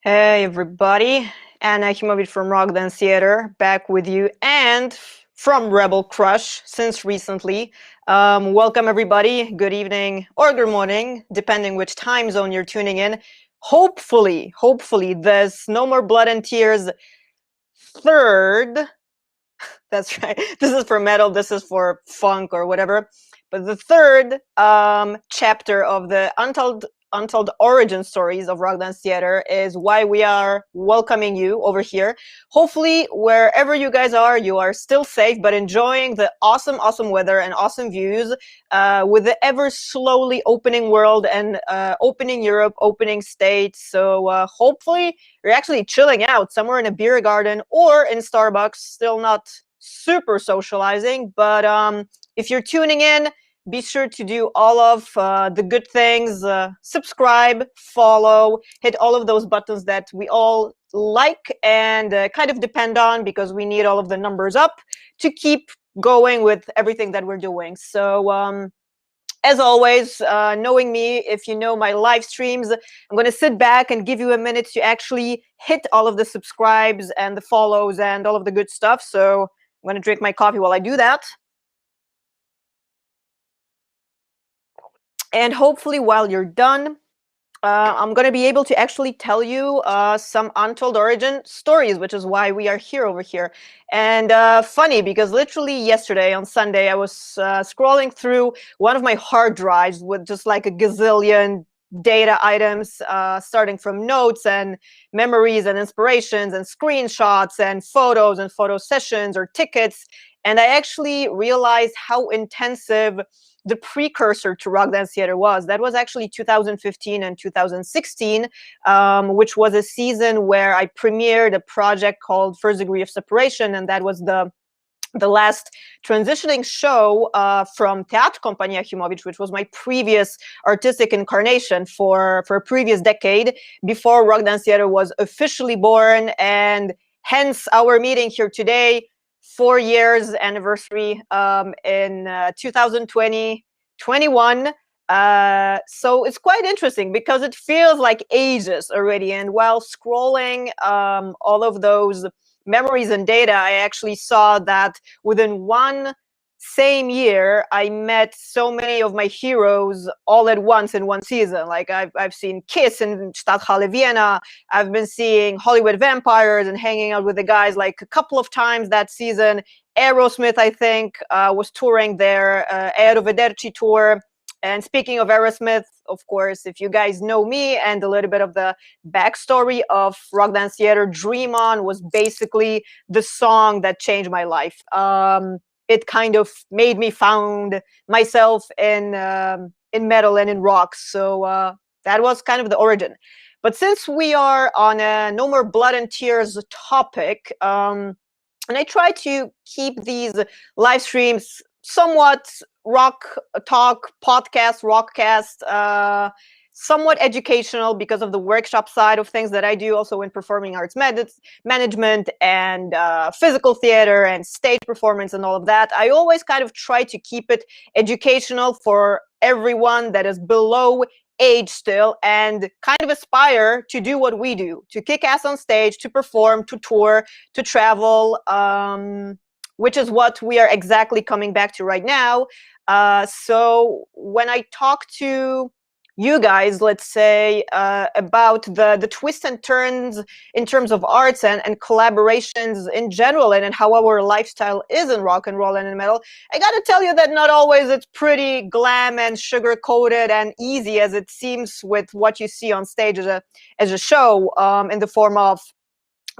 Hey everybody, Anna Achimowicz from Rock Dance Theater, back with you, and from Rebel Crush since recently. Welcome everybody, good evening or good morning, depending which time zone you're tuning in. Hopefully, there's No More Blood and Tears third, that's right, this is for metal, this is for funk or whatever, but the third chapter of the untold origin stories of Rock Dance Theater is why we are welcoming you over here. Hopefully, wherever you guys are, you are still safe, but enjoying the awesome weather and awesome views with the ever slowly opening world and opening Europe, opening states. So hopefully you're actually chilling out somewhere in a beer garden or in Starbucks, still not super socializing, but if you're tuning in, be sure to do all of the good things, subscribe, follow, hit all of those buttons that we all like and kind of depend on, because we need all of the numbers up to keep going with everything that we're doing. So as always, knowing me, if you know my live streams, I'm going to sit back and give you a minute to actually hit all of the subscribes and the follows and all of the good stuff. So I'm going to drink my coffee while I do that. And hopefully while you're done, I'm going to be able to actually tell you some untold origin stories, which is why we are here over here. And funny, because literally yesterday on Sunday, I was scrolling through one of my hard drives with just like a gazillion data items, starting from notes and memories and inspirations and screenshots and photo sessions or tickets. And I actually realized how intensive the precursor to Rock Dance Theater was. That was actually 2015 and 2016, which was a season where I premiered a project called First Degree of Separation, and that was the last transitioning show from Teatr Compania Achimowicz, which was my previous artistic incarnation for a previous decade, before Rock Dance Theater was officially born, and hence our meeting here today. 4 years anniversary in 2020, 21. So it's quite interesting because it feels like ages already. And while scrolling all of those memories and data, I actually saw that within one same year, I met so many of my heroes all at once in one season. Like I've seen Kiss in Stadthalle Vienna. I've been seeing Hollywood Vampires and hanging out with the guys like a couple of times that season. Aerosmith, I think, was touring their Arrivederci tour. And speaking of Aerosmith, of course, if you guys know me and a little bit of the backstory of Rock Dance Theater, Dream On was basically the song that changed my life. It kind of made me found myself in metal and in rock. So that was kind of the origin. But since we are on a No More Blood and Tears topic, and I try to keep these live streams somewhat rock talk, podcast, rockcast, somewhat educational because of the workshop side of things that I do also in performing arts management and physical theater and stage performance and all of that. I always kind of try to keep it educational for everyone that is below age still and kind of aspire to do what we do, to kick ass on stage, to perform, to tour, to travel, which is what we are exactly coming back to right now. So when I talk to you guys, let's say, about the twists and turns in terms of arts and collaborations in general, and how our lifestyle is in rock and roll and in metal, I gotta tell you that not always it's pretty glam and sugar-coated and easy as it seems with what you see on stage as a show, in the form of,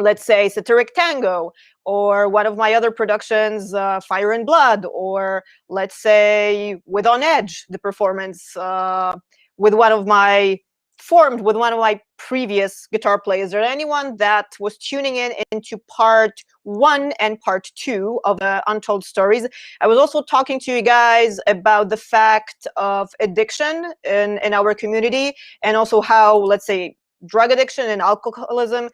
let's say, Satiric Tango, or one of my other productions, Fire and Blood, or let's say with On Edge, the performance with one of my previous guitar players, or anyone that was tuning in into part 1 and part 2 of the Untold Stories. I was also talking to you guys about the fact of addiction in our community, and also how, let's say, drug addiction and alcoholism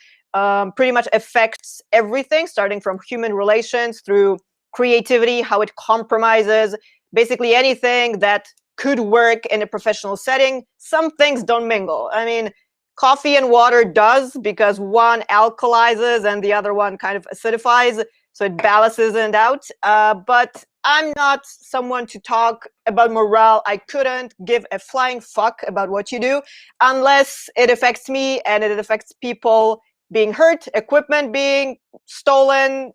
pretty much affects everything, starting from human relations through creativity, how it compromises basically anything that could work in a professional setting. Some things don't mingle. I mean, Coffee and water does, because one alkalizes and the other one kind of acidifies, so it balances it out. But I'm not someone to talk about morale. I couldn't give a flying fuck about what you do unless it affects me and it affects people being hurt, equipment being stolen,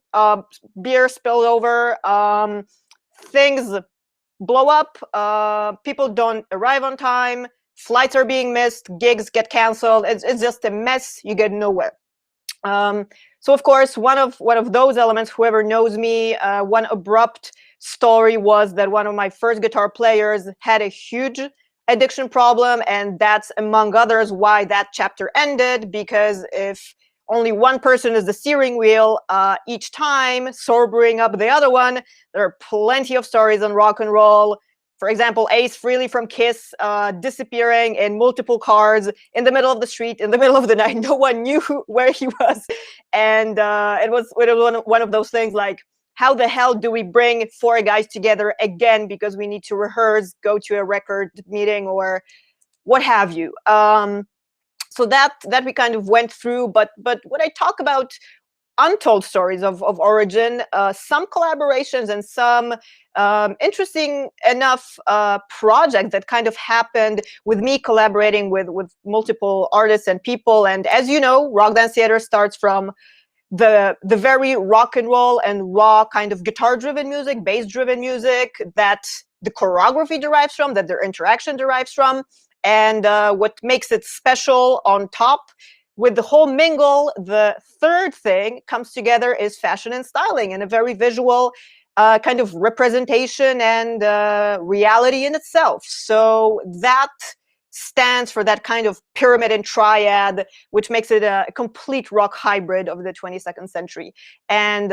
beer spilled over, things blow up, people don't arrive on time, flights are being missed, gigs get canceled. It's just a mess. You get nowhere. So of course, one of those elements, whoever knows me, one abrupt story was that one of my first guitar players had a huge addiction problem, and that's among others why that chapter ended, because if only one person is the steering wheel each time, sobering up the other one, there are plenty of stories on rock and roll. For example, Ace Frehley from Kiss disappearing in multiple cars in the middle of the street, in the middle of the night. No one knew where he was. And it was one of those things like, how the hell do we bring four guys together again because we need to rehearse, go to a record meeting, or what have you? So that we kind of went through. But when I talk about untold stories of origin, some collaborations and some interesting enough projects that kind of happened with me collaborating with multiple artists and people. And as you know, Rock Dance Theater starts from the very rock and roll and raw kind of guitar-driven music, bass-driven music that the choreography derives from, that their interaction derives from. And what makes it special on top with the whole mingle, the third thing comes together is fashion and styling, and a very visual kind of representation and reality in itself. So that stands for that kind of pyramid and triad, which makes it a complete rock hybrid of the 22nd century. And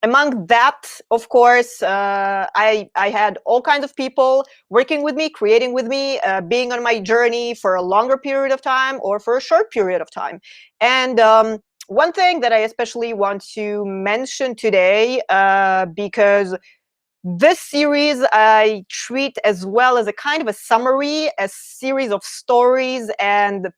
among that, of course, I had all kinds of people working with me, creating with me, being on my journey for a longer period of time or for a short period of time. And one thing that I especially want to mention today, because this series I treat as well as a kind of a summary, a series of stories and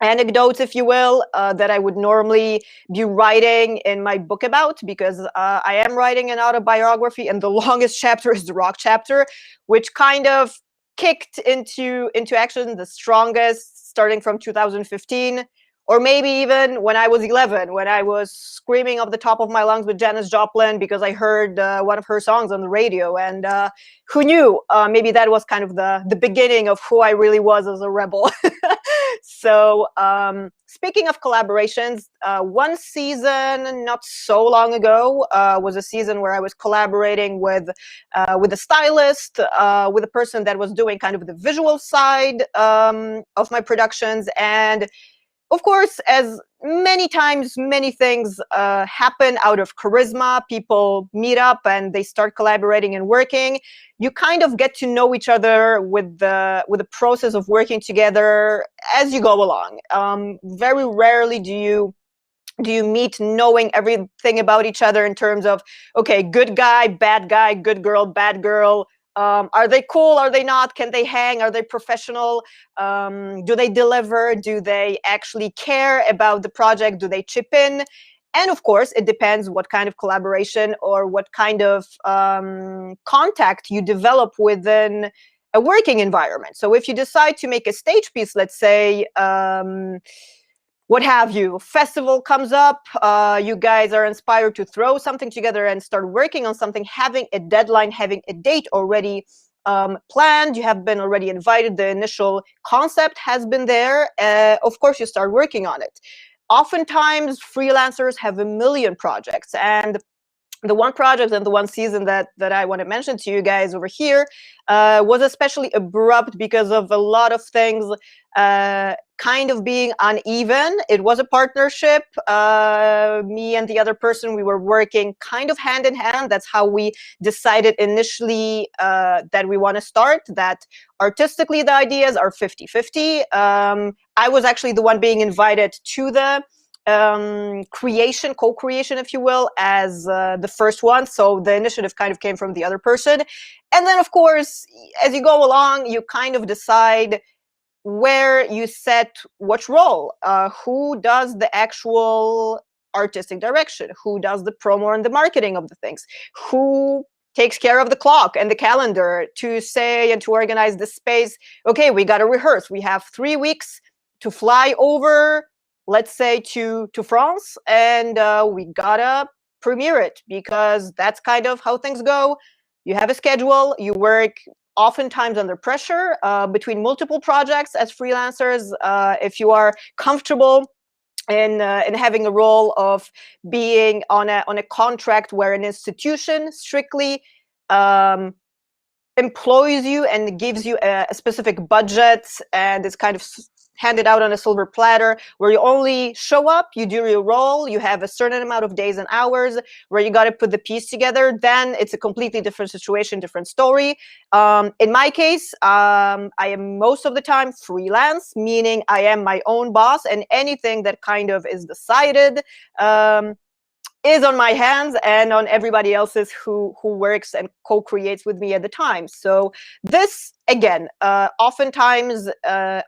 anecdotes, if you will, that I would normally be writing in my book about, because I am writing an autobiography, and the longest chapter is the rock chapter, which kind of kicked into action the strongest starting from 2015, or maybe even when I was 11, when I was screaming off the top of my lungs with Janis Joplin because I heard one of her songs on the radio. And who knew? Maybe that was kind of the beginning of who I really was as a rebel. So speaking of collaborations, one season not so long ago was a season where I was collaborating with a stylist, with a person that was doing kind of the visual side of my productions. And of course, as many times, many things happen out of charisma. People meet up and they start collaborating and working. You kind of get to know each other with the process of working together as you go along. Very rarely do you meet knowing everything about each other in terms of, okay, good guy, good girl, bad girl. Are they cool? Are they not? Can they hang? Are they professional? Do they deliver? Do they actually care about the project? Do they chip in? And of course, it depends what kind of collaboration or what kind of contact you develop within a working environment. So if you decide to make a stage piece, let's say, what have you, festival comes up, you guys are inspired to throw something together and start working on something, having a deadline, having a date already planned, you have been already invited, the initial concept has been there, of course you start working on it. Oftentimes freelancers have a million projects, and the one project and the one season that I want to mention to you guys over here was especially abrupt because of a lot of things kind of being uneven. It was a partnership. Me and the other person, we were working kind of hand in hand. That's how we decided initially that we want to start, that artistically the ideas are 50-50. I was actually the one being invited to the co-creation, if you will, as the first one. So the initiative kind of came from the other person. And then, of course, as you go along, you kind of decide where you set which role, who does the actual artistic direction, who does the promo and the marketing of the things, who takes care of the clock and the calendar to say and to organize the space. Okay, we got to rehearse. We have 3 weeks to fly over, let's say to France, and we gotta premiere it, because that's kind of how things go. You have a schedule, you work oftentimes under pressure between multiple projects as freelancers. If you are comfortable in having a role of being on a contract where an institution strictly employs you and gives you a specific budget, and is kind of handed out on a silver platter, where you only show up, you do your role, you have a certain amount of days and hours where you got to put the piece together, then it's a completely different situation, different story. In my case, I am most of the time freelance, meaning I am my own boss, and anything that kind of is decided is on my hands and on everybody else's who works and co-creates with me at the time. So this, again, oftentimes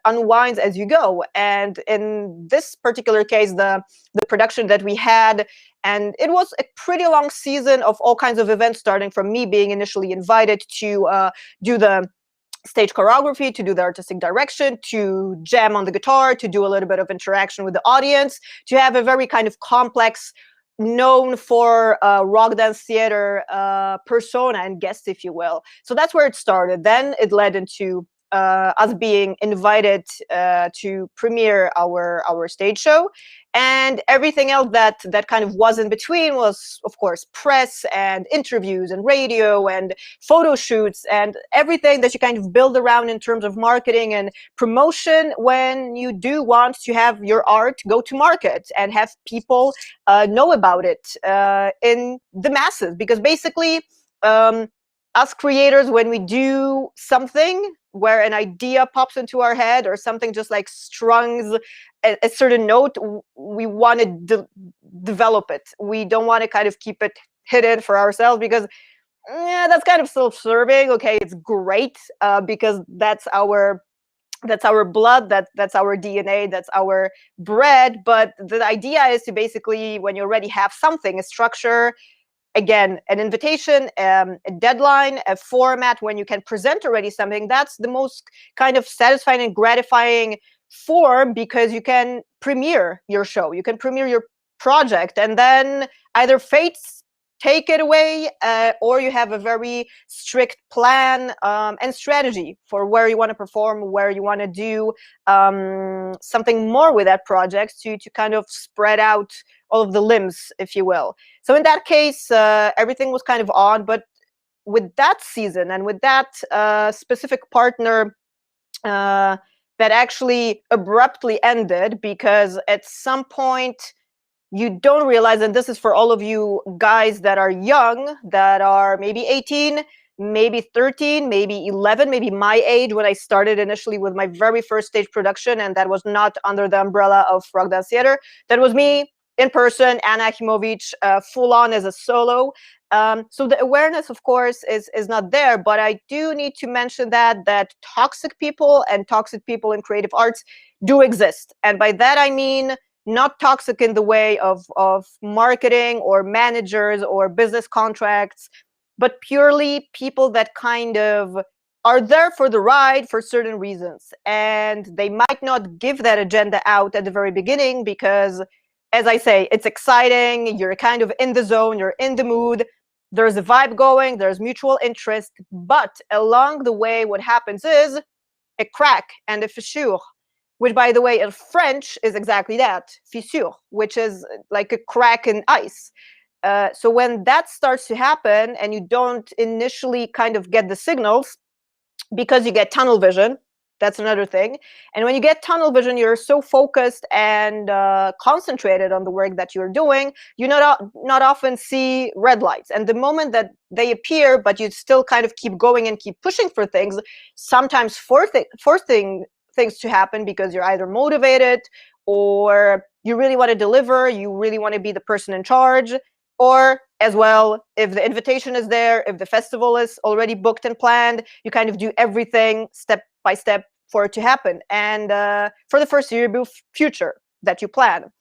unwinds as you go. And in this particular case, the production that we had, and it was a pretty long season of all kinds of events, starting from me being initially invited to do the stage choreography, to do the artistic direction, to jam on the guitar, to do a little bit of interaction with the audience, to have a very kind of complex, known for rock dance theater persona and guest, if you will. So that's where it started. Then it led into us being invited to premiere our stage show, and everything else that kind of was in between was, of course, press and interviews and radio and photo shoots and everything that you kind of build around in terms of marketing and promotion when you do want to have your art go to market and have people know about it in the masses. Because basically, us creators, when we do something where an idea pops into our head, or something just like strums a certain note, we want to develop it. We don't want to kind of keep it hidden for ourselves, because that's kind of self-serving. Okay, it's great because that's our blood, that's our DNA, that's our bread. But the idea is to basically, when you already have something, a structure, again, an invitation, a deadline, a format, when you can present already something, that's the most kind of satisfying and gratifying form, because you can premiere your show, you can premiere your project, and then either fates take it away, or you have a very strict plan and strategy for where you want to perform, where you want to do something more with that project, to kind of spread out all of the limbs, if you will. So in that case, everything was kind of on. But with that season and with that specific partner, that actually abruptly ended, because at some point you don't realize, and this is for all of you guys that are young, that are maybe 18, maybe 13, maybe 11, maybe my age when I started initially with my very first stage production, and that was not under the umbrella of rock dance theater. That was me in person, Anna Achimowicz, full on as a solo. So the awareness, of course, is not there. But I do need to mention that toxic people and toxic people in creative arts do exist. And by that I mean not toxic in the way of marketing or managers or business contracts, but purely people that kind of are there for the ride for certain reasons. And they might not give that agenda out at the very beginning, because, as I say, it's exciting, you're kind of in the zone, you're in the mood, there's a vibe going, there's mutual interest. But along the way, what happens is a crack and a fissure, which, by the way, in French is exactly that, fissure, which is like a crack in ice. So when that starts to happen and you don't initially kind of get the signals, because you get tunnel vision, that's another thing. And when you get tunnel vision, you're so focused and concentrated on the work that you're doing, you not often see red lights. And the moment that they appear, but you still kind of keep going and keep pushing for things, sometimes forcing things to happen, because you're either motivated, or you really want to deliver, you really want to be the person in charge, or as well, if the invitation is there, if the festival is already booked and planned, you kind of do everything step by step, for it to happen, and for the foreseeable future that you plan.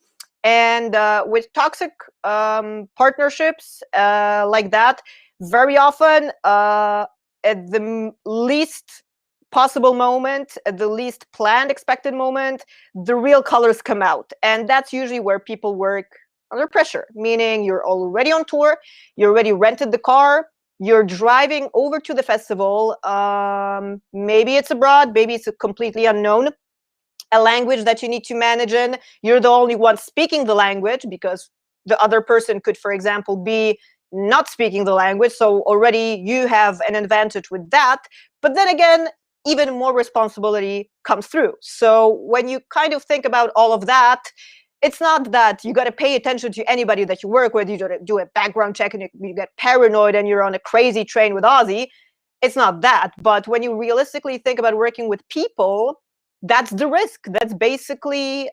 And with toxic partnerships like that, very often at the least possible moment, at the least planned expected moment, the real colors come out. And that's usually where people work under pressure, meaning you're already on tour, you already rented the car, you're driving over to the festival. Maybe it's abroad, maybe it's a completely unknown, a language that you need to manage in. You're the only one speaking the language because the other person could, for example, be not speaking the language. So already you have an advantage with that. But then again, even more responsibility comes through. So when you kind of think about all of that, it's not that you got to pay attention to anybody that you work with. You do a background check and you get paranoid and you're on a crazy train with Ozzy. It's not that. But when you realistically think about working with people, that's the risk. That's basically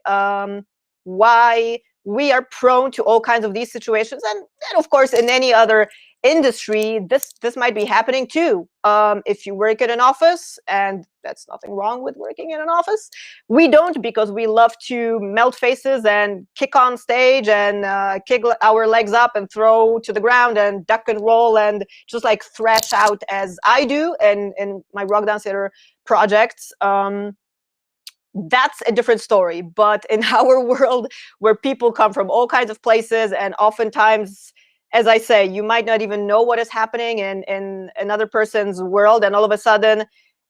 why we are prone to all kinds of these situations. And of course, in any other industry, this might be happening too. If you work in an office, and that's nothing wrong with working in an office, we don't, because we love to melt faces and kick on stage and kick our legs up and throw to the ground and duck and roll and just like thrash out as I do in my rock dance theater projects. That's a different story. But in our world, where people come from all kinds of places, and oftentimes, as I say, you might not even know what is happening in another person's world, and all of a sudden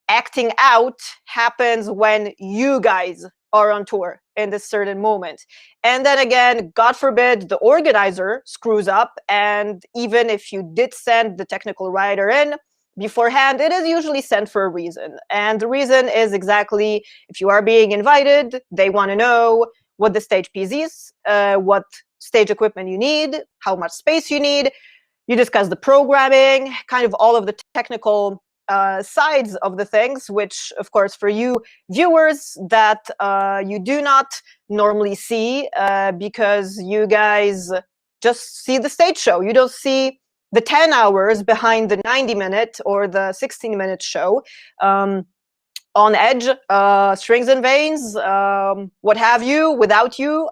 acting out happens when you guys are on tour in this certain moment. And then again, God forbid the organizer screws up, and even if you did send the technical writer in beforehand, it is usually sent for a reason. And the reason is exactly, if you are being invited, they want to know what the stage piece is, what stage equipment you need, how much space you need. You discuss the programming, kind of all of the technical sides of the things, which, of course, for you viewers, that you do not normally see because you guys just see the stage show. You don't see the 10 hours behind the 90-minute or the 16-minute show. On Edge, Strings and Veins, what have you, Without You,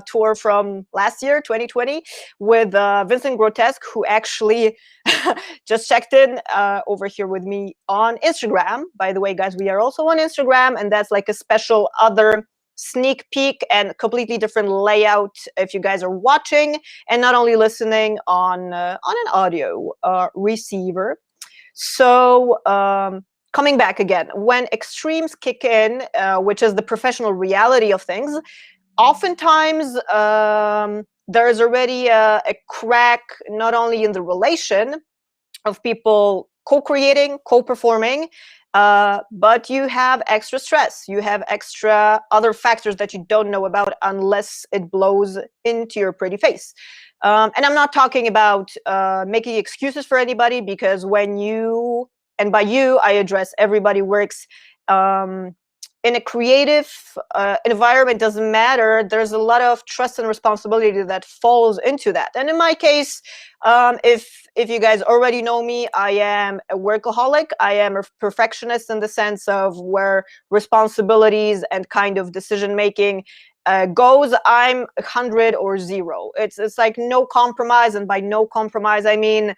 tour from last year, 2020, with Vincent Grotesque, who actually just checked in over here with me on Instagram. By the way, guys, we are also on Instagram, and that's like a special other sneak peek and completely different layout if you guys are watching and not only listening on an audio receiver. So coming back again, when extremes kick in, which is the professional reality of things, oftentimes there's already a crack not only in the relation of people co-creating, co-performing, but you have extra stress. You have extra other factors that you don't know about unless it blows into your pretty face. And I'm not talking about making excuses for anybody, because when you, and by you, I address everybody works in a creative environment, doesn't matter. There's a lot of trust and responsibility that falls into that. And in my case, if you guys already know me, I am a workaholic. I am a perfectionist in the sense of where responsibilities and kind of decision making goes, I'm 100 or 0. It's like no compromise, and by no compromise, I mean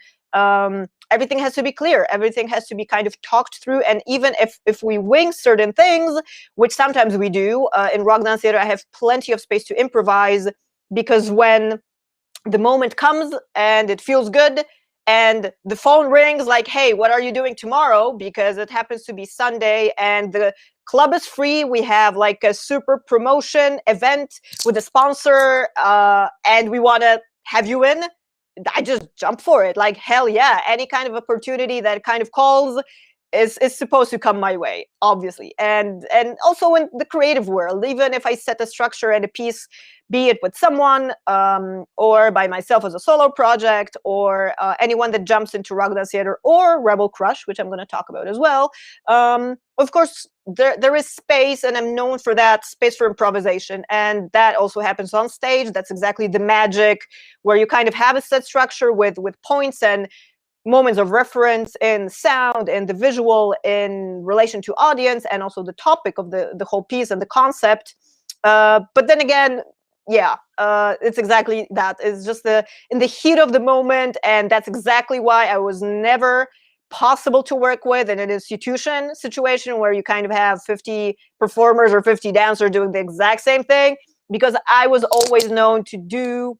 everything has to be clear. Everything has to be kind of talked through. And even if we wing certain things, which sometimes we do, in rock dance theater, I have plenty of space to improvise, because when the moment comes and it feels good and the phone rings like, hey, what are you doing tomorrow? Because it happens to be Sunday and the club is free. We have like a super promotion event with a sponsor and we want to have you in. I just jump for it. Like, hell yeah. Any kind of opportunity that kind of calls is supposed to come my way, obviously. And also in the creative world, even if I set a structure and a piece, be it with someone or by myself as a solo project, or anyone that jumps into rock dance theater or Rebel Crush, which I'm going to talk about as well. Of course, there is space, and I'm known for that, space for improvisation. And that also happens on stage. That's exactly the magic, where you kind of have a set structure with points, and moments of reference in sound and the visual in relation to audience and also the topic of the whole piece and the concept. But then again, yeah, it's exactly that. It's just in the heat of the moment, and that's exactly why I was never possible to work with in an institution situation where you kind of have 50 performers or 50 dancers doing the exact same thing, because I was always known to do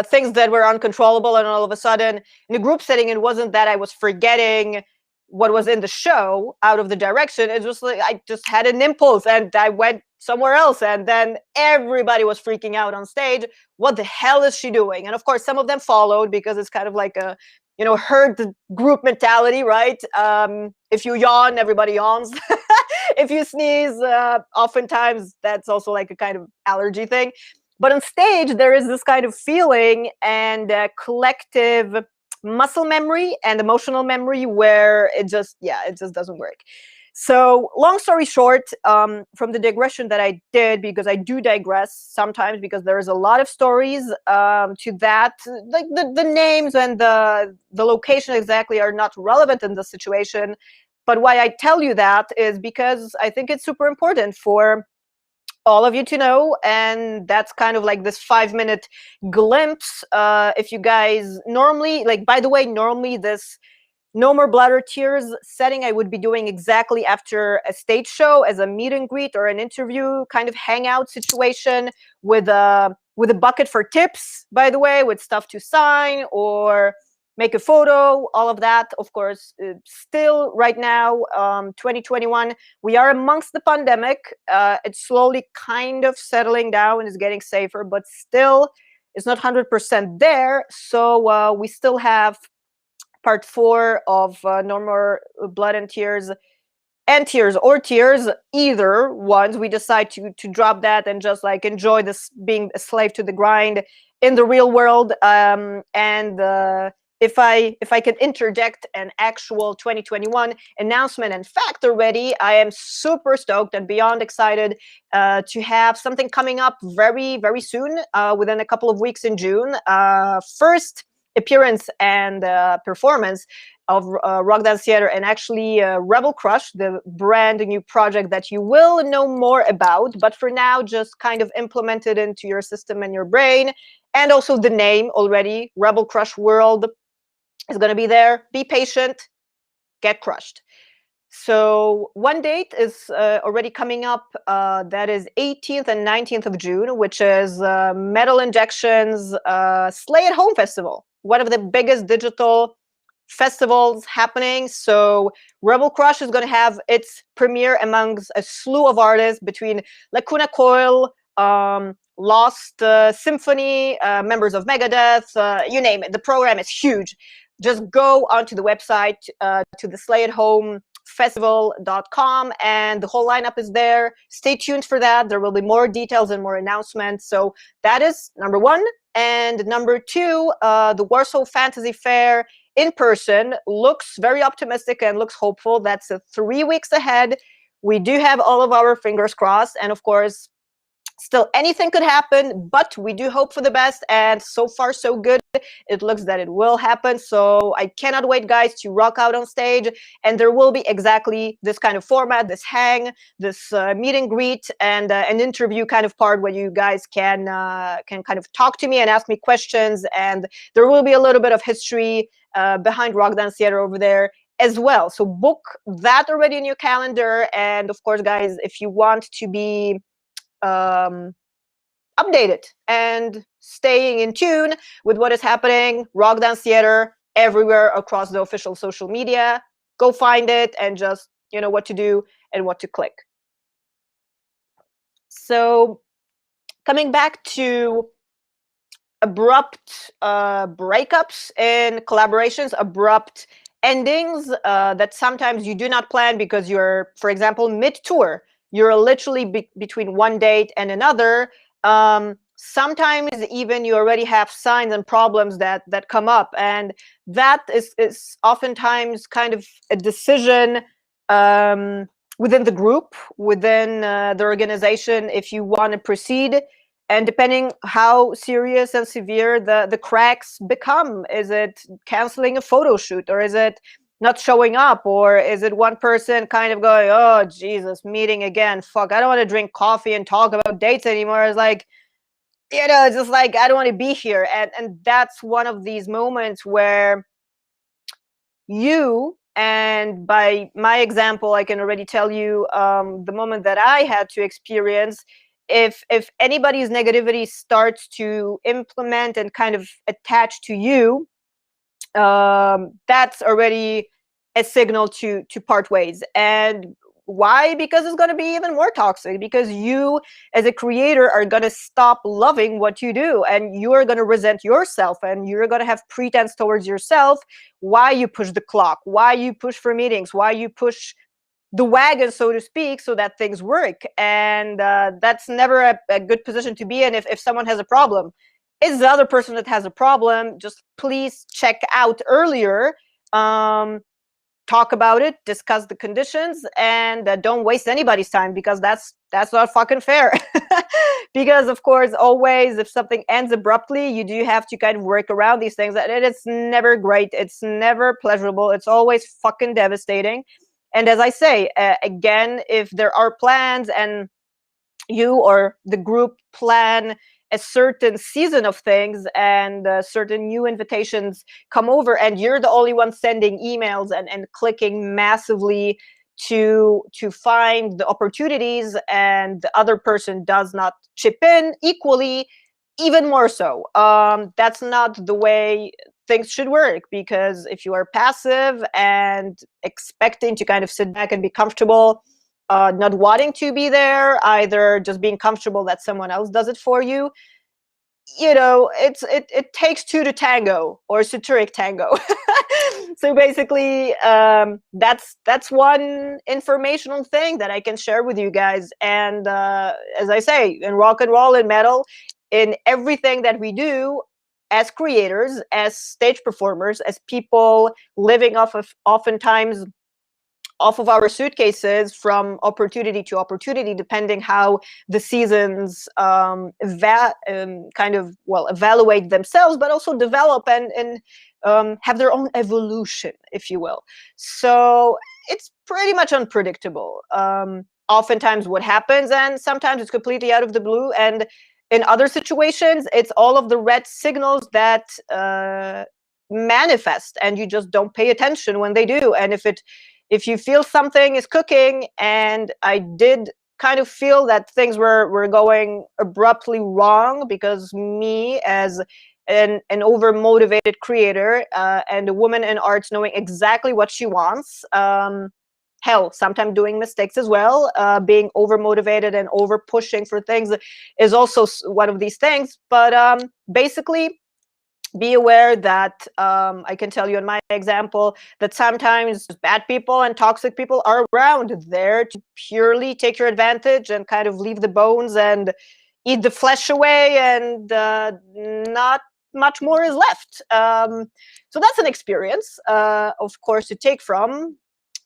things that were uncontrollable, and all of a sudden in a group setting, it wasn't that I was forgetting what was in the show out of the direction. It was like I just had an impulse and I went somewhere else, and then everybody was freaking out on stage. What the hell is she doing? And of course some of them followed, because it's kind of like a, you know, herd group mentality, right? If you yawn, everybody yawns. If you sneeze, oftentimes that's also like a kind of allergy thing. But on stage, there is this kind of feeling and collective muscle memory and emotional memory where it just doesn't work. So long story short, from the digression that I did, because I do digress sometimes, because there is a lot of stories to that, like the names and the location exactly are not relevant in the situation. But why I tell you that is because I think it's super important for all of you to know, and that's kind of like this 5-minute glimpse. If you guys normally, like, by the way, normally this No More Blood or Tears setting I would be doing exactly after a stage show as a meet and greet or an interview kind of hangout situation with a bucket for tips, by the way, with stuff to sign or make a photo, all of that. Of course, still right now, 2021, we are amongst the pandemic. It's slowly kind of settling down and is getting safer, but still it's not 100% there. So we still have part 4 of No More Blood and Tears, or Tears, either ones. We decide to drop that and just like enjoy this being a slave to the grind in the real world. If I can interject an actual 2021 announcement and fact already, I am super stoked and beyond excited to have something coming up very, very soon, within a couple of weeks in June. First appearance and performance of Rock Dance Theater, and actually Rebel Crush, the brand new project that you will know more about, but for now just kind of implement it into your system and your brain. And also the name already, Rebel Crush World, is going to be there. Be patient, get crushed. So one date is already coming up. That is 18th and 19th of June, which is Metal Injection's Slay at Home Festival, one of the biggest digital festivals happening. So Rebel Crush is going to have its premiere amongst a slew of artists between Lacuna Coil, Lost Symphony, members of Megadeth, you name it. The program is huge. Just go onto the website to the Slay at Home festival.com, and the whole lineup is there. Stay tuned for that. There will be more details and more announcements. So that is number 1. And number 2, the Warsaw Fantasy Fair in person looks very optimistic and looks hopeful. That's 3 weeks ahead. We do have all of our fingers crossed, and of course still anything could happen, but we do hope for the best, and so far so good. It looks that it will happen. So I cannot wait, guys, to rock out on stage. And there will be exactly this kind of format, this hang, this meet and greet, and an interview kind of part where you guys can kind of talk to me and ask me questions. And there will be a little bit of history behind Rock Dance Theater over there as well. So book that already in your calendar. And of course, guys, if you want to be updated and staying in tune with what is happening, Rock Dance Theater everywhere across the official social media. Go find it and just, you know what to do and what to click. So coming back to abrupt breakups in collaborations, abrupt endings that sometimes you do not plan because you're, for example, mid-tour. You're literally between one date and another. Sometimes even you already have signs and problems that come up, and that is oftentimes kind of a decision within the group, within the organization, if you want to proceed And depending how serious and severe the cracks become, is it canceling a photo shoot, or is it not showing up, or is it one person kind of going, oh Jesus, meeting again, fuck, I don't want to drink coffee and talk about dates anymore. It's like, you know, it's just like, I don't want to be here. And that's one of these moments where you, and by my example, I can already tell you the moment that I had to experience, if anybody's negativity starts to implement and kind of attach to you, that's already a signal to part ways. And why? Because it's going to be even more toxic, because you as a creator are going to stop loving what you do, and you are going to resent yourself, and you're going to have pretense towards yourself. Why you push the clock, why you push for meetings, why you push the wagon, so to speak, so that things work. And that's never a good position to be in. If someone has a problem, it's the other person that has a problem. Just please check out earlier, talk about it, discuss the conditions, and don't waste anybody's time, because that's not fucking fair. Because of course, always, if something ends abruptly, you do have to kind of work around these things, and it's never great, it's never pleasurable, it's always fucking devastating. And as I say, again, if there are plans and you or the group plan a certain season of things, and certain new invitations come over, and you're the only one sending emails and clicking massively to find the opportunities, and the other person does not chip in equally, even more so, that's not the way things should work. Because if you are passive and expecting to kind of sit back and be comfortable, not wanting to be there, either just being comfortable that someone else does it for you, you know, it takes two to tango, or satiric tango. So basically, that's one informational thing that I can share with you guys. And as I say, in rock and roll and metal, in everything that we do as creators, as stage performers, as people living off of, oftentimes, off of our suitcases from opportunity to opportunity, depending how the seasons kind of, well, evaluate themselves, but also develop and have their own evolution, if you will. So it's pretty much unpredictable. Oftentimes what happens, and sometimes it's completely out of the blue, and in other situations, it's all of the red signals that manifest, and you just don't pay attention when they do. And if you feel something is cooking, and I did kind of feel that things were going abruptly wrong, because me, as an over-motivated creator, and a woman in arts knowing exactly what she wants, hell, sometimes doing mistakes as well, being over-motivated and over-pushing for things is also one of these things. But basically, be aware that I can tell you in my example that sometimes bad people and toxic people are around, there to purely take your advantage and kind of leave the bones and eat the flesh away, and not much more is left. So that's an experience, of course, to take from.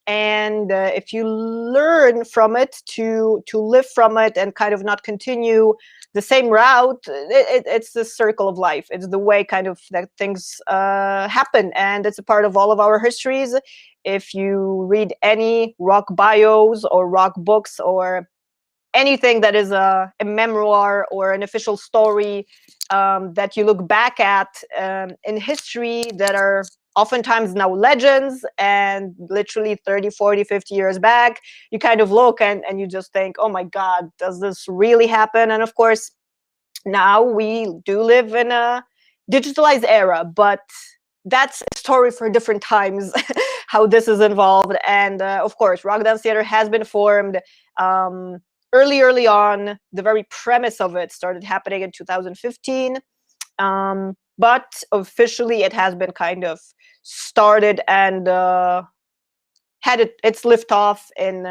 And if you learn from it to live from it and kind of not continue the same route, it's the circle of life. It's the way kind of that things happen, and it's a part of all of our histories. If you read any rock bios or rock books, or anything that is a memoir or an official story, that you look back at in history, that are oftentimes now legends, and literally 30, 40, 50 years back, you kind of look and you just think, oh my God, does this really happen? And of course, now we do live in a digitalized era, but that's a story for different times, how this is involved. And of course, rock dance theater has been formed early on. The very premise of it started happening in 2015. But officially it has been kind of started and had its liftoff in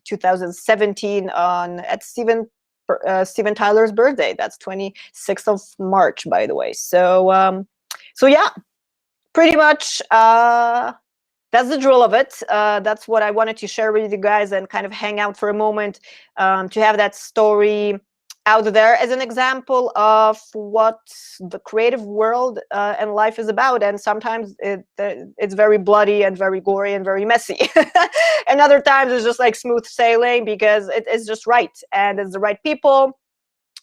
2017 at Steven Tyler's birthday. That's 26th of March, by the way. So yeah, pretty much that's the drill of it. That's what I wanted to share with you guys, and kind of hang out for a moment, to have that story out there as an example of what the creative world and life is about. And sometimes it's very bloody and very gory and very messy. And other times it's just like smooth sailing because it's just right, and it's the right people,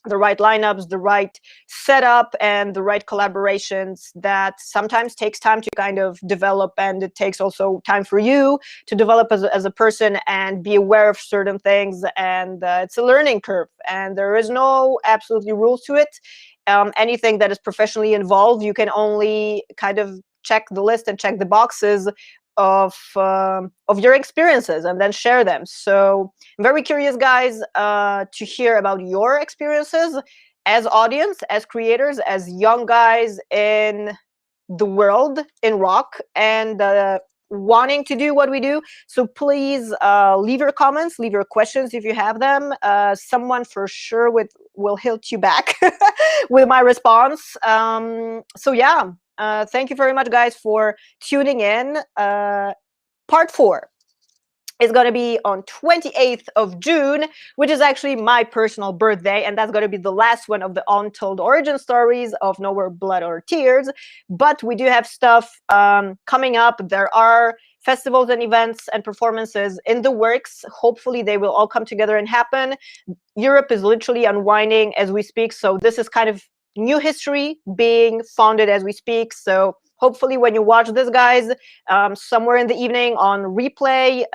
the right lineups, the right setup, and the right collaborations that sometimes takes time to kind of develop, and it takes also time for you to develop as a person and be aware of certain things, and it's a learning curve, and there is no absolutely rules to it. Anything that is professionally involved, you can only kind of check the list and check the boxes of your experiences and then share them. So I'm very curious, guys, to hear about your experiences as audience, as creators, as young guys in the world in rock, and wanting to do what we do. So please leave your comments, leave your questions if you have them. Someone for sure will hit you back with my response. So yeah, thank you very much, guys, for tuning in. Part 4 is going to be on 28th of June, which is actually my personal birthday, and that's going to be the last one of the untold origin stories of Nowhere Blood or Tears. But we do have stuff coming up. There are festivals and events and performances in the works. Hopefully they will all come together and happen. Europe is literally unwinding as we speak, so this is kind of new history being founded as we speak. So hopefully when you watch this, guys, somewhere in the evening on replay,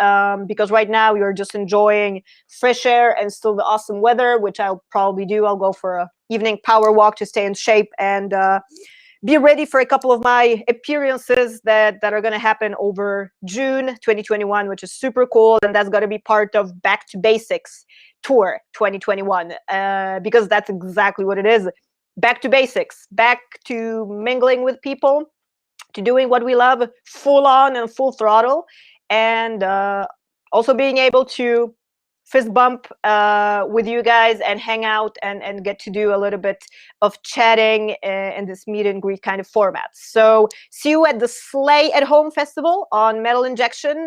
because right now you're just enjoying fresh air and still the awesome weather, which I'll probably do. I'll go for a evening power walk to stay in shape and be ready for a couple of my appearances that are going to happen over June 2021, which is super cool. And that's going to be part of Back to Basics Tour 2021, because that's exactly what it is. Back to basics, back to mingling with people, to doing what we love, full on and full throttle, and also being able to fist bump with you guys and hang out and get to do a little bit of chatting in this meet and greet kind of format. So see you at the Slay at Home Festival on Metal Injection,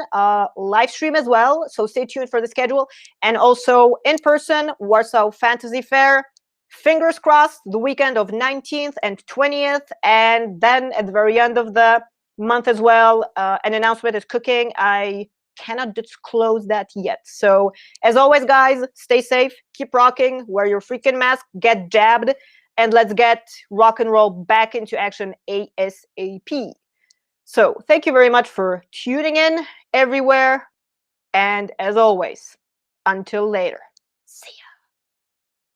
live stream as well. So stay tuned for the schedule. And also in person, Warsaw Fantasy Fair. Fingers crossed, the weekend of 19th and 20th. And then at the very end of the month as well, an announcement is cooking. I cannot disclose that yet. So as always, guys, stay safe, keep rocking, wear your freaking mask, get jabbed, and let's get rock and roll back into action ASAP. So thank you very much for tuning in everywhere. And as always, until later, see ya.